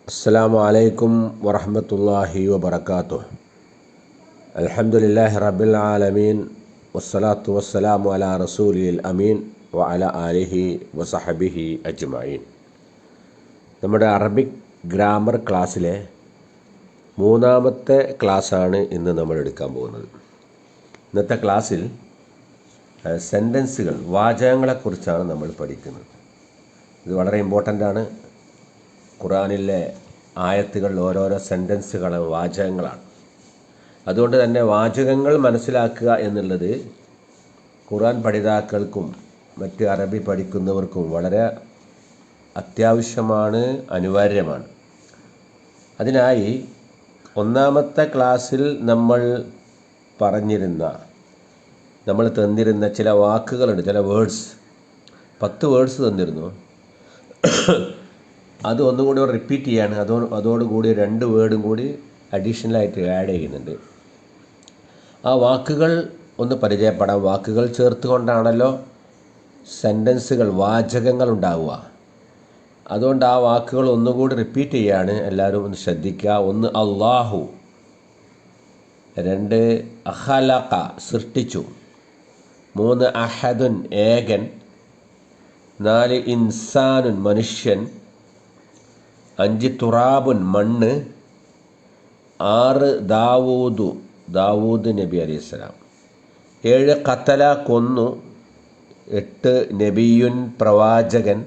അസ്സലാമു അലൈക്കും വറഹ്മത്തുള്ളാഹി വബറകാതുഹു. അൽഹംദുലില്ലാഹി റബ്ബിൽ ആലമീൻ വസ്സലാത്തു വസ്സലാമു അലാ റസൂലിൽ അമീൻ വഅലാ ആലിഹി വസഹബിഹി അജ്മഈൻ. നമ്മുടെ അറബിക് ഗ്രാമർ ക്ലാസ്സിലെ മൂന്നാമത്തെ ക്ലാസ്സാണ് ഇന്ന് നമ്മൾ എടുക്കാൻ പോകുന്നത്. ഇന്നത്തെ ക്ലാസ്സിൽ സെൻറ്റൻസുകൾ, വാചകങ്ങളെക്കുറിച്ചാണ് നമ്മൾ പഠിക്കുന്നത്. ഇത് വളരെ ഇമ്പോർട്ടൻ്റാണ്. ഖുർആനിലെ ആയത്തുകൾ ഓരോരോ സെൻറ്റൻസുകളും വാചകങ്ങളാണ്. അതുകൊണ്ട് തന്നെ വാചകങ്ങൾ മനസ്സിലാക്കുക എന്നുള്ളത് ഖുർആൻ പഠിതാക്കൾക്കും മറ്റ് അറബി പഠിക്കുന്നവർക്കും വളരെ അത്യാവശ്യമാണ്, അനിവാര്യമാണ്. അതിനായി ഒന്നാമത്തെ ക്ലാസ്സിൽ നമ്മൾ തന്നിരുന്ന ചില വാക്കുകളുണ്ട്, ചില വേർഡ്സ്, 10 വേർഡ്സ് തന്നിരുന്നു. അത് ഒന്നുകൂടി റിപ്പീറ്റ് ചെയ്യാണ്. അതോടുകൂടി 2 വേർഡും കൂടി അഡീഷണലായിട്ട് ആഡ് ചെയ്യുന്നുണ്ട്. ആ വാക്കുകൾ ഒന്ന് പരിചയപ്പെടാം. വാക്കുകൾ ചേർത്തുകൊണ്ടാണല്ലോ സെൻറ്റൻസുകൾ, വാചകങ്ങൾ ഉണ്ടാവുക. അതുകൊണ്ട് ആ വാക്കുകൾ ഒന്നുകൂടി റിപ്പീറ്റ് ചെയ്യാണ്. എല്ലാവരും ഒന്ന് ശ്രദ്ധിക്കുക. 1 അല്ലാഹു, 2 അഖലഖ സൃഷ്ടിച്ചു, 3 അഹദുൻ ഏകൻ, 4 ഇൻസാനുൻ മനുഷ്യൻ, 5 തുറാബുൻ മണ്ണ്, 6 ദാവൂദ് നബി അലൈഹിസ്സലാം, 7 ഖതല കൊന്നു, 8 നബിയുൻ പ്രവാചകൻ,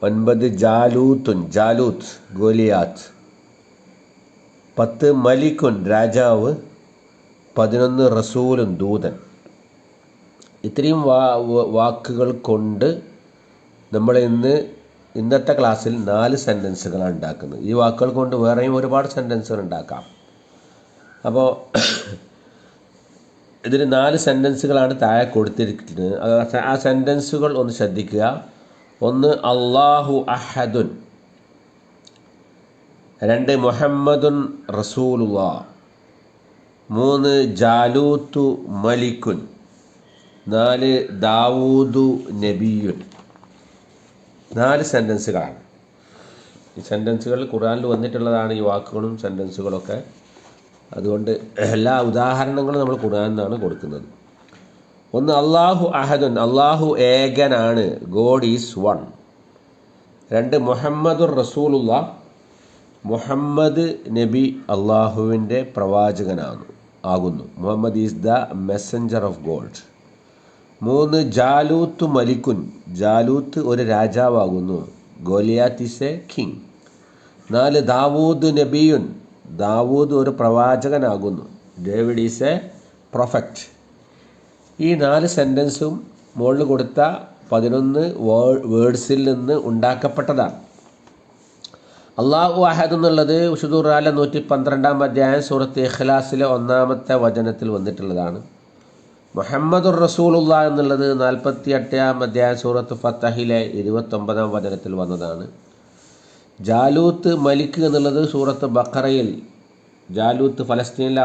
9 ജാലൂത്ത് ഗോലിയാത്ത്, 10 മലിക്കുൻ രാജാവ്, 11 റസൂലുൻ ദൂതൻ. ഇത്രയും വാക്കുകൾ കൊണ്ട് നമ്മൾ ഇന്നത്തെ ക്ലാസ്സിൽ 4 സെൻറ്റൻസുകളാണ് ഉണ്ടാക്കുന്നത്. ഈ വാക്കുകൾ കൊണ്ട് വേറെയും ഒരുപാട് സെൻറ്റൻസുകൾ ഉണ്ടാക്കാം. അപ്പോൾ ഇതിന് 4 സെൻറ്റൻസുകളാണ് താഴെ കൊടുത്തിരിക്കുന്നത്. ആ സെൻറ്റൻസുകൾ ഒന്ന് ശ്രദ്ധിക്കുക. 1 അല്ലാഹു അഹദുൻ, 2 മുഹമ്മദുൻ റസൂലുള്ളാഹ്, 3 ജാലൂത്തു മലിക്കുൻ, 4 ദാവൂദു നബിയുൻ. 4 സെൻറ്റൻസുകളാണ്. ഈ സെൻറ്റൻസുകൾ ഖുർആനിൽ വന്നിട്ടുള്ളതാണ്, ഈ വാക്കുകളും സെൻറ്റൻസുകളൊക്കെ. അതുകൊണ്ട് എല്ലാ ഉദാഹരണങ്ങളും നമ്മൾ ഖുർആനിൽ നിന്നാണ് കൊടുക്കുന്നത്. 1 അല്ലാഹു അഹദുൻ, അല്ലാഹു ഏകനാണ്, ഗോഡ് ഈസ് വൺ. 2 മുഹമ്മദുർ റസൂലുള്ളാഹ്, മുഹമ്മദ് നബി അള്ളാഹുവിൻ്റെ പ്രവാചകനാകുന്നു. Muhammad is the messenger of God. 3 ജാലൂത്ത് മലിക്കുൻ, ജാലൂത്ത് ഒരു രാജാവാകുന്നു. Goliath is a king. 4 ദാവൂദ് നബിയുൻ, ദാവൂദ് ഒരു പ്രവാചകനാകുന്നു. David is a prophet. ഈ 4 സെൻറ്റൻസും മുകളിൽ കൊടുത്ത 11 വേർഡ്സിൽ നിന്ന് ഉണ്ടാക്കപ്പെട്ടതാണ്. അല്ലാഹു അഹദ് എന്നുള്ളത് വിശുദ്ധ ഖുർആനിലെ 112-ാം അധ്യായം സൂറത്ത് ഇഖ്ലാസിലെ 1-ാമത്തെ വചനത്തിൽ വന്നിട്ടുള്ളതാണ്. മുഹമ്മദുർ റസൂലുള്ളാഹ് എന്നുള്ളത് 48-ാം അധ്യായം സൂറത്ത് ഫത്തഹിലെ 29-ാം വചനത്തിൽ വന്നതാണ്. ജാലൂത്ത് മലിക്ക് എന്നുള്ളത് സൂറത്ത് ബഖറയിൽ, ജാലൂത്ത് ഫലസ്തീനിലെ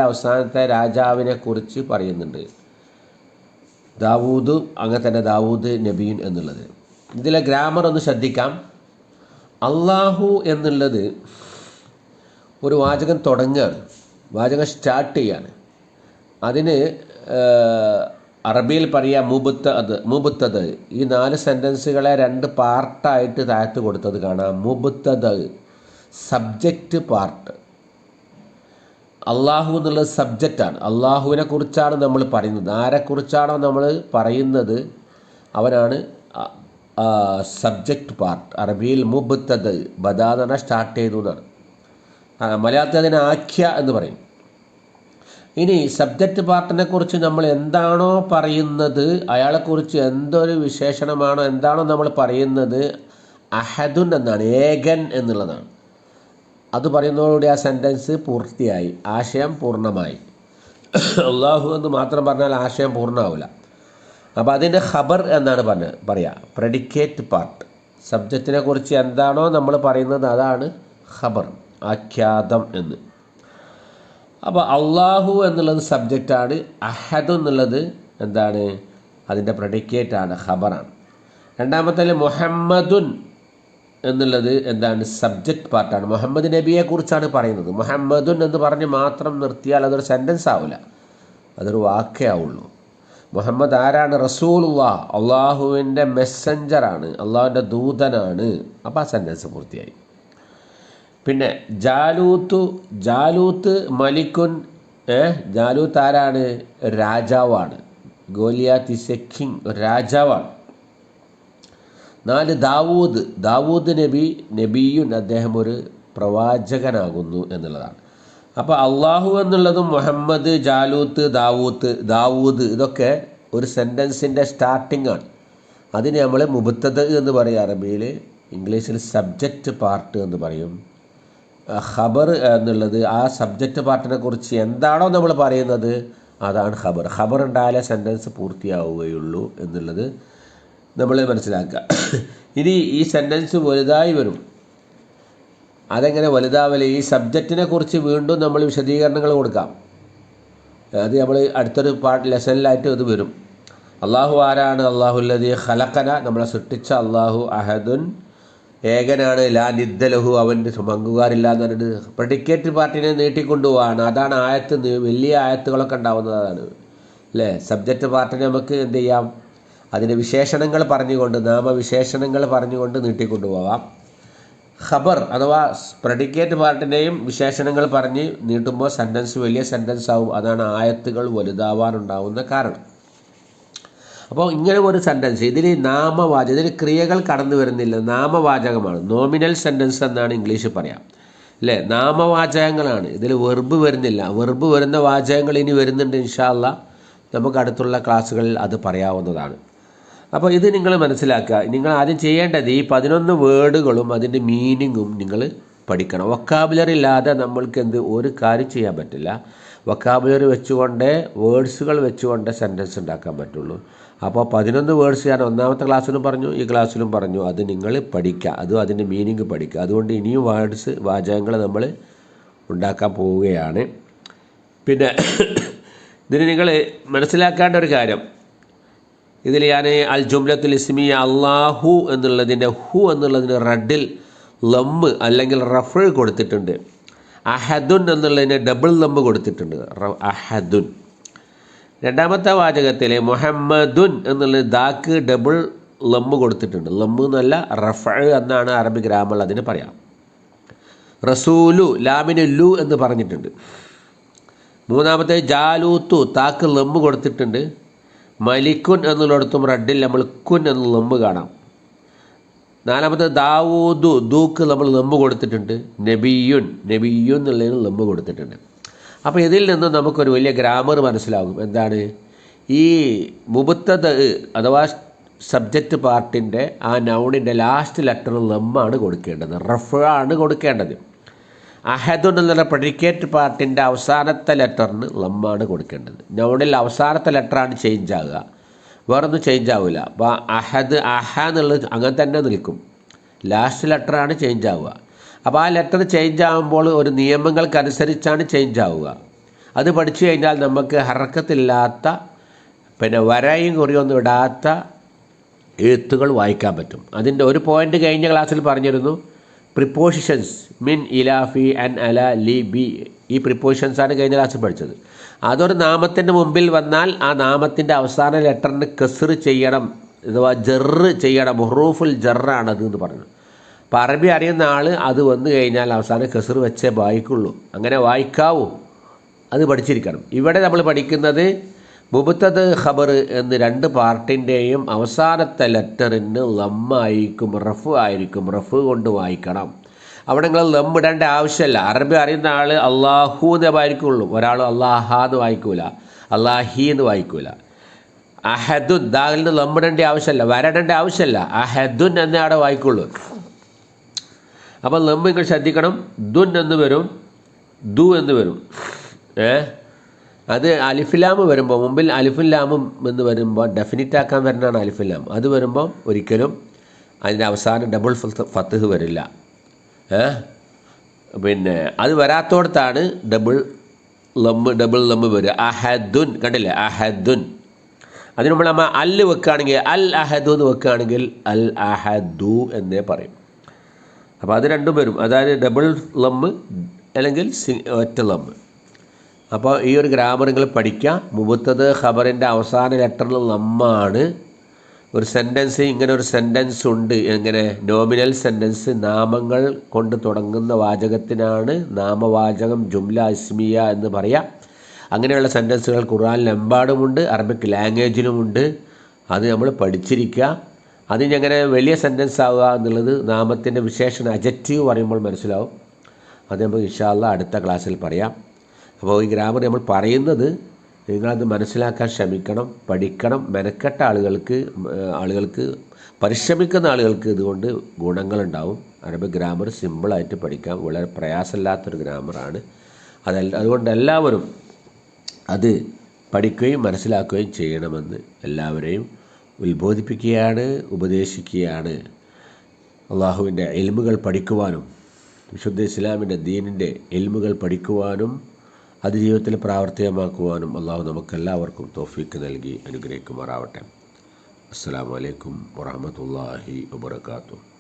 അവസാനത്തെ രാജാവിനെ കുറിച്ച് പറയുന്നുണ്ട്. ദാവൂദ്, അങ്ങനെ തന്നെ ദാവൂദ് നബീൻ എന്നുള്ളത്. ഇതിലെ ഗ്രാമർ ഒന്ന് ശ്രദ്ധിക്കാം. അല്ലാഹു എന്നുള്ളത് ഒരു വാചകം തുടങ്ങുകയാണ്, വാചകം സ്റ്റാർട്ട് ചെയ്യാണ്. അതിന് അറബിയിൽ പറയുക മുബത്തദ്. ഈ 4 സെൻറ്റൻസുകളെ 2 പാർട്ടായിട്ട് താഴത്ത് കൊടുത്തത് കാണാം. മുബത്തദ് സബ്ജക്റ്റ് പാർട്ട്. അള്ളാഹു എന്നുള്ളത് സബ്ജക്റ്റാണ്. അള്ളാഹുവിനെ കുറിച്ചാണ് നമ്മൾ പറയുന്നത്. ആരെക്കുറിച്ചാണോ നമ്മൾ പറയുന്നത് അവനാണ് സബ്ജക്റ്റ് പാർട്ട്. അറബിയിൽ മുബത്തദ്, ബദാദന സ്റ്റാർട്ട് ചെയ്തു എന്നാണ്. മലയാളത്തിൽ അതിന് ആഖ്യ എന്ന് പറയും. ഇനി സബ്ജക്റ്റ് പാർട്ടിനെ കുറിച്ച് നമ്മൾ എന്താണോ പറയുന്നത്, അയാളെക്കുറിച്ച് എന്തൊരു വിശേഷണമാണോ എന്താണോ നമ്മൾ പറയുന്നത്, അഹദുൻ എന്നാണ്, ഏകൻ എന്നുള്ളതാണ്. അത് പറയുന്നതോടുകൂടി ആ സെൻറ്റൻസ് പൂർത്തിയായി, ആശയം പൂർണ്ണമായി. അല്ലാഹു എന്ന് മാത്രം പറഞ്ഞാൽ ആശയം പൂർണ്ണമാവില്ല. അപ്പോൾ അതിൻ്റെ ഖബർ എന്നാണ് പറയുക, പ്രെഡിക്കേറ്റ് പാർട്ട്. സബ്ജക്റ്റിനെ കുറിച്ച് എന്താണോ നമ്മൾ പറയുന്നത് അതാണ് ഖബർ, ആഖ്യാതം എന്ന്. അപ്പോൾ അള്ളാഹു എന്നുള്ളത് സബ്ജക്റ്റാണ്, അഹദ് എന്നുള്ളത് എന്താണ്, അതിൻ്റെ പ്രെഡിക്കേറ്റാണ്, ഖബറാണ്. രണ്ടാമത്തെ മുഹമ്മദുൻ എന്നുള്ളത് എന്താണ്? സബ്ജക്റ്റ് പാർട്ടാണ്. മുഹമ്മദ് നബിയെക്കുറിച്ചാണ് പറയുന്നത്. മുഹമ്മദുൻ എന്ന് പറഞ്ഞ് മാത്രം നിർത്തിയാൽ അതൊരു സെൻറ്റൻസ് ആവില്ല, അതൊരു വാക്കേ ആവുള്ളൂ. മുഹമ്മദ് ആരാണ്? റസൂലുള്ളാഹ്, അള്ളാഹുവിൻ്റെ മെസ്സഞ്ചറാണ്, അള്ളാഹുവിൻ്റെ ദൂതനാണ്. അപ്പോൾ ആ സെൻറ്റൻസ് പൂർത്തിയായി. പിന്നെ ജാലൂത്ത് മലിക്കുൻ. ജാലൂത്ത് ആരാണ്? രാജാവാണ്. ഗോലിയാത്ത് ഈസ് എ കിങ്, ഒരു രാജാവാണ്. 4 ദാവൂദ് നബിയുൻ, അദ്ദേഹം ഒരു പ്രവാചകനാകുന്നു എന്നുള്ളതാണ്. അപ്പോൾ അള്ളാഹു എന്നുള്ളതും മുഹമ്മദ്, ജാലൂത്ത്, ദാവൂദ് ഇതൊക്കെ ഒരു സെൻറ്റൻസിൻ്റെ സ്റ്റാർട്ടിംഗ് ആണ്. അതിന് നമ്മൾ മുബ്തദ എന്ന് പറയും അറബിയിൽ, ഇംഗ്ലീഷിൽ സബ്ജക്റ്റ് പാർട്ട് എന്ന് പറയും. ഖബർ എന്നുള്ളത് ആ സബ്ജക്റ്റ് പാർട്ടിനെ കുറിച്ച് എന്താണോ നമ്മൾ പറയുന്നത് അതാണ് ഖബർ. ഖബർ ഉണ്ടായാലേ സെൻറ്റൻസ് പൂർത്തിയാവുകയുള്ളൂ എന്നുള്ളത് നമ്മൾ മനസ്സിലാക്കുക. ഇനി ഈ സെൻറ്റൻസ് വലുതായി വരും. അതെങ്ങനെ വലുതാവല്? ഈ സബ്ജക്റ്റിനെ കുറിച്ച് വീണ്ടും നമ്മൾ വിശദീകരണങ്ങൾ കൊടുക്കാം. അത് നമ്മൾ അടുത്തൊരു ലെസണിലായിട്ട് ഇത് വരും. അള്ളാഹു ആരാണ്? അള്ളാഹുല്ലദീ ഖലഖന, നമ്മളെ സൃഷ്ടിച്ച അള്ളാഹു. അഹദുൻ, ഏകനാണ്. ലാ നിദ്ദലഹു, അവൻ്റെ പങ്കുകാരില്ല എന്ന് പറഞ്ഞിട്ട് പ്രെഡിക്കേറ്റ് പാർട്ടിനെ നീട്ടിക്കൊണ്ടുപോവാണ്. അതാണ് ആയത്ത്, വലിയ ആയത്തുകളൊക്കെ ഉണ്ടാവുന്നതാണ് അല്ലേ? സബ്ജക്റ്റ് പാർട്ടിനെ നമുക്ക് എന്ത് ചെയ്യാം? അതിൻ്റെ വിശേഷണങ്ങൾ പറഞ്ഞുകൊണ്ട്, നാമവിശേഷണങ്ങൾ പറഞ്ഞുകൊണ്ട് നീട്ടിക്കൊണ്ടുപോവാം. ഖബർ അഥവാ പ്രെഡിക്കേറ്റ് പാർട്ടിൻ്റെയും വിശേഷണങ്ങൾ പറഞ്ഞ് നീട്ടുമ്പോൾ സെൻറ്റൻസ് വലിയ സെൻറ്റൻസ് ആവും. അതാണ് ആയത്തുകൾ വലുതാവാനുണ്ടാവുന്ന കാരണം. അപ്പോൾ ഇങ്ങനെ ഒരു സെൻറ്റൻസ്, ഇതിൽ ഇതിൽ ക്രിയകൾ കടന്നു വരുന്നില്ല, നാമവാചകമാണ്. നോമിനൽ സെൻറ്റൻസ് എന്നാണ് ഇംഗ്ലീഷിൽ പറയാം അല്ലേ? നാമവാചകങ്ങളാണ്, ഇതിൽ വെർബ് വരുന്നില്ല. വെർബ് വരുന്ന വാചകങ്ങൾ ഇനി വരുന്നുണ്ട് ഇൻഷാ അല്ലാഹ്, നമുക്ക് അടുത്തുള്ള ക്ലാസ്സുകളിൽ അത് പറയാവുന്നതാണ്. അപ്പോൾ ഇത് നിങ്ങൾ മനസ്സിലാക്കുക. നിങ്ങൾ ആദ്യം ചെയ്യേണ്ടത് ഈ 11 വേർഡുകളും അതിൻ്റെ മീനിങ്ങും നിങ്ങൾ പഠിക്കണം. വൊക്കാബുലറി ഇല്ലാതെ നമ്മൾക്ക് ഒരു കാര്യം ചെയ്യാൻ പറ്റില്ല. വൊക്കാബുലറി വെച്ചുകൊണ്ട്, വേർഡ്സുകൾ വെച്ചുകൊണ്ട് സെൻറ്റൻസ് ഉണ്ടാക്കാൻ പറ്റുള്ളൂ. അപ്പോൾ 11 വേർഡ്സ് ഞാൻ ഒന്നാമത്തെ ക്ലാസ്സിലും പറഞ്ഞു, ഈ ക്ലാസ്സിലും പറഞ്ഞു. അത് നിങ്ങൾ പഠിക്കുക, അതും അതിൻ്റെ മീനിങ് പഠിക്കുക. അതുകൊണ്ട് ഇനിയും വാചകങ്ങൾ നമ്മൾ ഉണ്ടാക്കാൻ പോവുകയാണ്. പിന്നെ ഇതിന് നിങ്ങൾ മനസ്സിലാക്കേണ്ട ഒരു കാര്യം, ഇതിൽ ഞാൻ അൽ ജുംലത്തുൽ ഇസ്മിയ അള്ളാഹു എന്നുള്ളതിൻ്റെ ഹു എന്നുള്ളതിന് റഡിൽ ലമ്മ് അല്ലെങ്കിൽ റഫ് കൊടുത്തിട്ടുണ്ട്. അഹദുൻ എന്നുള്ളതിന് ഡബിൾ ലമ്മ് കൊടുത്തിട്ടുണ്ട്, അഹദുൻ. രണ്ടാമത്തെ വാചകത്തിൽ മുഹമ്മദുൻ എന്നുള്ളത് ദാക്ക് ഡബിൾ ലമ്മ് കൊടുത്തിട്ടുണ്ട്. ലമ്മ് എന്നല്ല റഫ് എന്നാണ് അറബി ഗ്രാമർ അതിന് പറയാം. റസൂലു ലാമിന് ലു എന്ന് പറഞ്ഞിട്ടുണ്ട്. മൂന്നാമത്തെ ജാലൂത്തു താക്ക് ലമ്മ് കൊടുത്തിട്ടുണ്ട്. മലിക്കുൻ എന്നുള്ളിടത്തും റഡിൽ നമ്മൾ കുൻ എന്ന് ലമ്മ് കാണാം. നാലാമത്തെ ദാവൂദു ദൂക്ക് നമ്മൾ ലമ്മ് കൊടുത്തിട്ടുണ്ട്. നബിയുൻ എന്നുള്ളതിന് ലമ്മ് കൊടുത്തിട്ടുണ്ട്. അപ്പോൾ ഇതിൽ നിന്ന് നമുക്കൊരു വലിയ ഗ്രാമർ മനസ്സിലാകും. എന്താണ്? ഈ മുബ്തദ അഥവാ സബ്ജക്റ്റ് പാർട്ടിൻ്റെ ആ നൗണിൻ്റെ ലാസ്റ്റ് ലെറ്റർ ലമ്മാണ് കൊടുക്കേണ്ടത്, റഫ് ആണ് കൊടുക്കേണ്ടത്. അഹദുൻ എന്നുള്ള പ്രെഡിക്കേറ്റ് പാർട്ടിൻ്റെ അവസാനത്തെ ലെറ്ററിന് ലമ്മാണ് കൊടുക്കേണ്ടത്. നൗണിൽ അവസാനത്തെ ലെറ്ററാണ് ചേഞ്ച് ആകുക, വേറൊന്നും ചേഞ്ച് ആവില്ല. അപ്പോൾ അഹ എന്നുള്ളത് അങ്ങനെ തന്നെ നിൽക്കും, ലാസ്റ്റ് ലെറ്ററാണ് ചേഞ്ച് ആവുക. അപ്പോൾ ആ ലെറ്റർ ചേഞ്ച് ആകുമ്പോൾ ഒരു നിയമങ്ങൾക്കനുസരിച്ചാണ് ചേഞ്ച് ആവുക. അത് പഠിച്ചു കഴിഞ്ഞാൽ നമുക്ക് ഹർക്കത്തില്ലാത്ത, പിന്നെ വരയും കുറിയൊന്നും ഇടാത്ത എഴുത്തുകൾ വായിക്കാൻ പറ്റും. അതിൻ്റെ ഒരു പോയിൻ്റ് കഴിഞ്ഞ ക്ലാസ്സിൽ പറഞ്ഞിരുന്നു, പ്രിപ്പോസിഷൻസ് മിൻ, ഇലാ, ഫി, അൻ, അല, ലി, ബി. ഈ പ്രിപ്പോസിഷൻസാണ് കഴിഞ്ഞ ക്ലാസ്സിൽ പഠിച്ചത്. അതൊരു നാമത്തിൻ്റെ മുമ്പിൽ വന്നാൽ ആ നാമത്തിൻ്റെ അവസാന ലെറ്ററിന് കസ്ർ ചെയ്യണം, അഥവാ ജറ് ചെയ്യണം. ഹുറൂഫുൽ ജറാണത് എന്ന് പറഞ്ഞു. അപ്പോൾ അറബി അറിയുന്ന ആൾ അത് വന്നു കഴിഞ്ഞാൽ അവസാനം കസ്ർ വെച്ചേ വായിക്കുള്ളൂ, അങ്ങനെ വായിക്കാവൂ, അത് പഠിച്ചിരിക്കണം. ഇവിടെ നമ്മൾ പഠിക്കുന്നത് മുബ്തദ ഖബർ എന്ന് 2 പാർട്ടിൻ്റെയും അവസാനത്തെ ലെറ്ററിന് ലമ്മായിരിക്കും, റഫ് ആയിരിക്കും. റഫ് കൊണ്ട് വായിക്കണം. അവിടെ നിങ്ങൾ ലമ്മിടേണ്ട ആവശ്യമില്ല. അറബി അറിയുന്ന ആൾ അള്ളാഹു എന്നേ വായിക്കുള്ളൂ, ഒരാൾ അള്ളാഹ എന്ന് വായിക്കൂല, അള്ളാഹി എന്ന് വായിക്കൂല. അഹദുൻ ദാലിന് ലമ്മിടേണ്ട ആവശ്യമില്ല, വരടേണ്ട ആവശ്യമില്ല, അഹദുൻ എന്നേ അവിടെ വായിക്കുള്ളൂ. അപ്പോൾ ലമ്മ് നിങ്ങൾ ശ്രദ്ധിക്കണം. ദുൻ എന്ന് വരും, ദു എന്ന് വരും. അത് അലിഫിലാമ് വരുമ്പോൾ, മുമ്പിൽ അലിഫുല്ലാമും എന്ന് വരുമ്പോൾ ഡെഫിനിറ്റ് ആക്കാൻ വരുന്നതാണ് അലിഫുല്ലാം. അത് വരുമ്പോൾ ഒരിക്കലും അതിൻ്റെ അവസാനം ഡബിൾ ഫത്ത്ഹ് വരില്ല. പിന്നെ അത് വരാത്തോടത്താണ് ഡബിൾ ലമ്മ് വരിക. അഹദുൻ, കണ്ടില്ലേ? അഹദുൻ. അതിന് മുമ്പ് നമ്മൾ അല്ല് വെക്കുകയാണെങ്കിൽ, അൽ അഹദു എന്ന് വെക്കുകയാണെങ്കിൽ അൽ അഹദു എന്നേ പറയും. അപ്പോൾ അത് രണ്ടും വരും, അതായത് ഡബിൾ ലമ്മ് അല്ലെങ്കിൽ ഒറ്റ ലമ്മ്. അപ്പോൾ ഈ ഒരു ഗ്രാമർ നിങ്ങൾ പഠിക്കുക. മുബത്തദ് ഖബറിൻ്റെ അവസാന ലെറ്ററിൽ ലമ്മാണ്. ഒരു സെൻറ്റൻസ്, ഇങ്ങനെ ഒരു സെൻറ്റൻസ് ഉണ്ട്, എങ്ങനെ നോമിനൽ സെൻറ്റൻസ്, നാമങ്ങൾ കൊണ്ട് തുടങ്ങുന്ന വാചകത്തിനാണ് നാമവാചകം ജുംല ഇസ്മിയ എന്ന് പറയാം. അങ്ങനെയുള്ള സെൻറ്റൻസുകൾ ഖുർആനിലെമ്പാടുമുണ്ട്, അറബിക് ലാംഗ്വേജിലുമുണ്ട്. അത് നമ്മൾ പഠിച്ചിരിക്കുക. അതിനെങ്ങനെ വലിയ സെൻറ്റൻസ് ആവുക എന്നുള്ളത് നാമത്തിൻ്റെ വിശേഷണ അജക്റ്റീവ് പറയുമ്പോൾ മനസ്സിലാവും. അത് നമുക്ക് ഇൻഷാ അല്ലാഹ് അടുത്ത ക്ലാസ്സിൽ പറയാം. അപ്പോൾ ഈ ഗ്രാമർ നമ്മൾ പറയുന്നത് നിങ്ങളത് മനസ്സിലാക്കാൻ ശ്രമിക്കണം, പഠിക്കണം. മെനക്കെട്ട ആളുകൾക്ക് പരിശ്രമിക്കുന്ന ആളുകൾക്ക് ഇതുകൊണ്ട് ഗുണങ്ങളുണ്ടാവും. അറബിക് ഗ്രാമർ സിമ്പിളായിട്ട് പഠിക്കാം, വളരെ പ്രയാസമില്ലാത്തൊരു ഗ്രാമറാണ്. അതുകൊണ്ട് എല്ലാവരും അത് പഠിക്കുകയും മനസ്സിലാക്കുകയും ചെയ്യണമെന്ന് എല്ലാവരെയും ഉത്ബോധിപ്പിക്കുകയാണ്, ഉപദേശിക്കുകയാണ്. അള്ളാഹുവിൻ്റെ ഇൽമുകൾ പഠിക്കുവാനും വിശുദ്ധ ഇസ്ലാമിൻ്റെ ദീനിൻ്റെ ഇൽമുകൾ പഠിക്കുവാനും അത് ജീവിതത്തിൽ പ്രാവർത്തികമാക്കുവാനും അള്ളാഹു നമുക്കെല്ലാവർക്കും തൗഫീക്ക് നൽകി അനുഗ്രഹിക്കുമാറാവട്ടെ. അസ്സലാമു അലൈക്കും വറഹ്മത്തുള്ളാഹി വബറകാതുഹു.